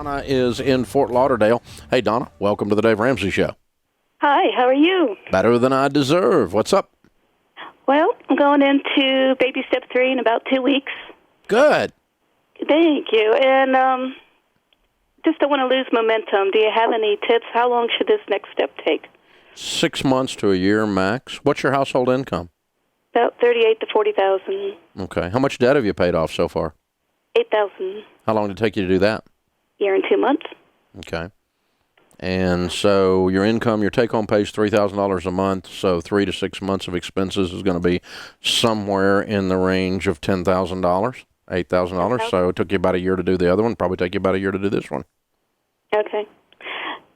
Donna is in Fort Lauderdale. Hey, Donna, welcome to the Dave Ramsey Show. Hi, how are you? Better than I deserve. What's up? Well, I'm going into baby step 3 in about 2 weeks. Good. Thank you. And just don't want to lose momentum. Do you have any tips? How long should this next step take? 6 months to a year max. What's your household income? About 38 to 40,000. Okay. How much debt have you paid off so far? 8,000. How long did it take you to do that? Year and 2 months. Okay. And so your income, your take-home pay is $3,000 a month, so 3 to 6 months of expenses is going to be somewhere in the range of $10,000, $8,000. So it took you about a year to do the other one. Probably take you about a year to do this one. Okay.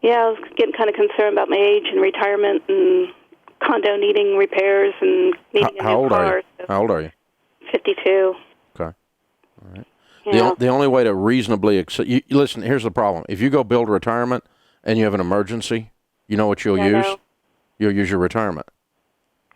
Yeah, I was getting kind of concerned about my age and retirement and condo needing repairs and needing a new car. How old are you? 52. Okay. All right. Yeah. The only way to reasonably listen, here's the problem. If you go build retirement and you have an emergency, you know what you'll use? You'll use your retirement.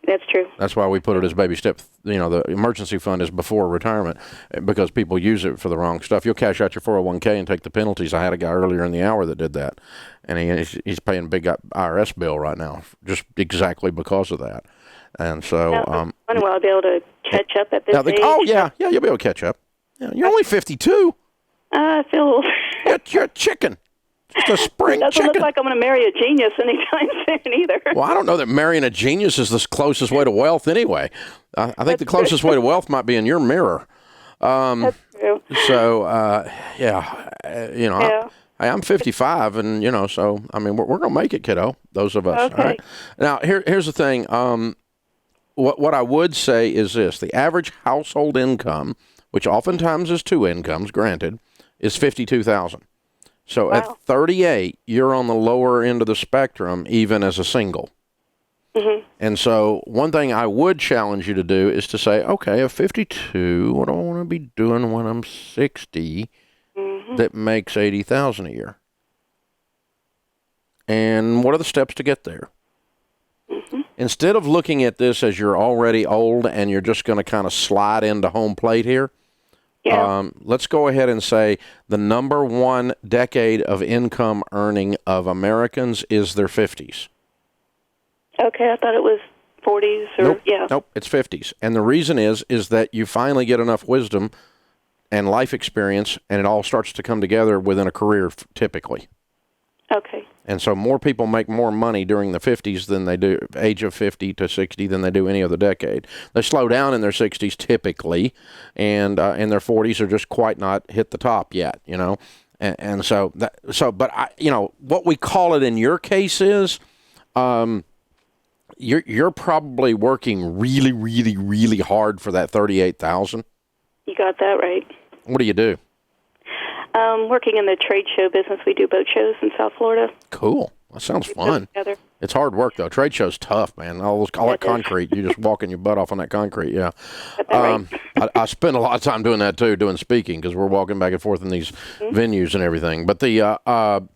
That's true. That's why we put it as baby step. You know, the emergency fund is before retirement because people use it for the wrong stuff. You'll cash out your 401k and take the penalties. I had a guy earlier in the hour that did that, and he's paying a big IRS bill right now just exactly because of that. And so, I know I'll be able to catch up at this age. Oh yeah, you'll be able to catch up. Yeah, you're only 52. I feel you're a chicken. It's a spring chicken. It doesn't look like I'm going to marry a genius anytime soon either. Well, I don't know that marrying a genius is the closest way to wealth anyway. I think the closest way to wealth might be in your mirror. That's true. So, I'm 55, and, so, I mean, we're going to make it, kiddo, those of us. Okay. All right? Now, here's the thing. What I would say is this. The average household income, which oftentimes is 2 incomes, granted, is $52,000. So At 38, you're on the lower end of the spectrum, even as a single. Mm-hmm. And so one thing I would challenge you to do is to say, okay, at 52, what do I want to be doing when I'm 60 that makes $80,000 a year? And what are the steps to get there? Mm-hmm. Instead of looking at this as you're already old and you're just going to kind of slide into home plate here, let's go ahead and say the number one decade of income earning of Americans is their 50s. Okay, I thought it was 40s or Nope, it's 50s. And the reason is that you finally get enough wisdom and life experience, and it all starts to come together within a career typically. Okay. And so more people make more money during the 50s than they do, age of 50 to 60, than they do any other decade. They slow down in their 60s typically, and in their 40s are just quite not hit the top yet, And what we call it in your case is, you're probably working really, really, really hard for that 38,000. You got that right. What do you do? Working in the trade show business. We do boat shows in South Florida. Cool. That sounds fun. It's hard work, though. Trade show's tough, man. All that concrete. You're just walking your butt off on that concrete, yeah. I spend a lot of time doing that, too, doing speaking, because we're walking back and forth in these venues and everything. But so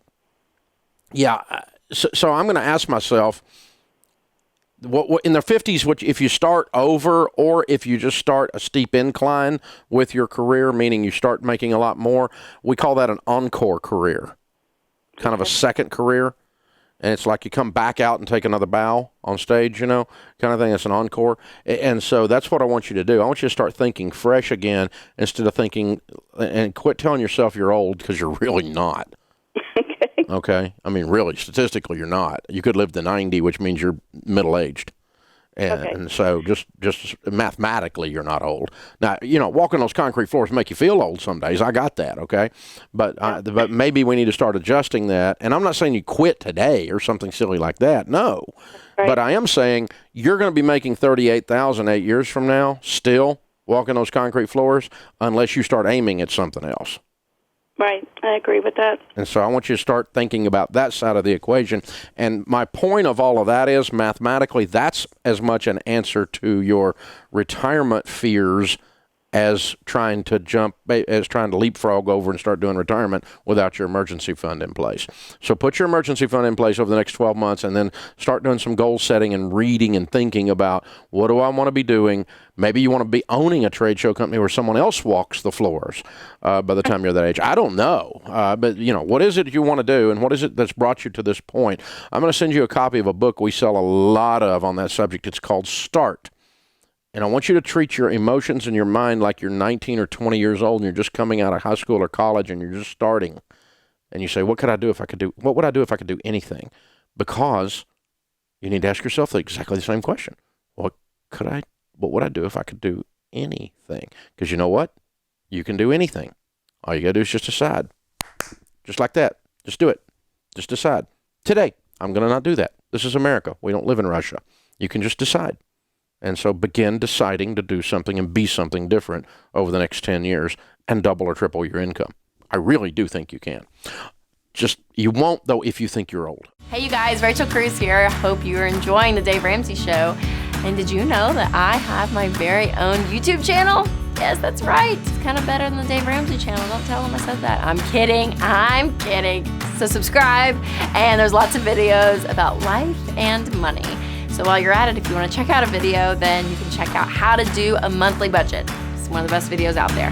I'm going to ask myself, what in the 50s, if you start over or if you just start a steep incline with your career, meaning you start making a lot more, we call that an encore career, kind of a second career. And it's like you come back out and take another bow on stage, kind of thing. It's an encore. And so that's what I want you to do. I want you to start thinking fresh again instead of thinking and quit telling yourself you're old, because you're really not. Okay? I mean, really, statistically, you're not. You could live to 90, which means you're middle-aged. And so just mathematically, you're not old. Now, walking those concrete floors make you feel old some days. I got that, okay? But maybe we need to start adjusting that. And I'm not saying you quit today or something silly like that. No. Right. But I am saying you're going to be making $38,000 8 years from now, still walking those concrete floors, unless you start aiming at something else. Right. I agree with that. And so I want you to start thinking about that side of the equation. And my point of all of that is, mathematically, that's as much an answer to your retirement fears as trying to leapfrog over and start doing retirement without your emergency fund in place. So put your emergency fund in place over the next 12 months and then start doing some goal setting and reading and thinking about, what do I want to be doing? Maybe you want to be owning a trade show company where someone else walks the floors by the time you're that age. I don't know. But, what is it you want to do, and what is it that's brought you to this point? I'm going to send you a copy of a book we sell a lot of on that subject. It's called Start. And I want you to treat your emotions and your mind like you're 19 or 20 years old and you're just coming out of high school or college and you're just starting. And you say, what would I do if I could do anything? Because you need to ask yourself exactly the same question. What would I do if I could do anything? Because you know what? You can do anything. All you got to do is just decide. Just like that. Just do it. Just decide. Today, I'm going to not do that. This is America. We don't live in Russia. You can just decide. And so begin deciding to do something and be something different over the next 10 years and double or triple your income. I really do think you can. You won't, though, if you think you're old. Hey, you guys, Rachel Cruz here. I hope you're enjoying the Dave Ramsey Show. And did you know that I have my very own YouTube channel? Yes, that's right. It's kind of better than the Dave Ramsey channel. Don't tell them I said that. I'm kidding. So subscribe, and there's lots of videos about life and money. So while you're at it, if you want to check out a video, then you can check out how to do a monthly budget. It's one of the best videos out there.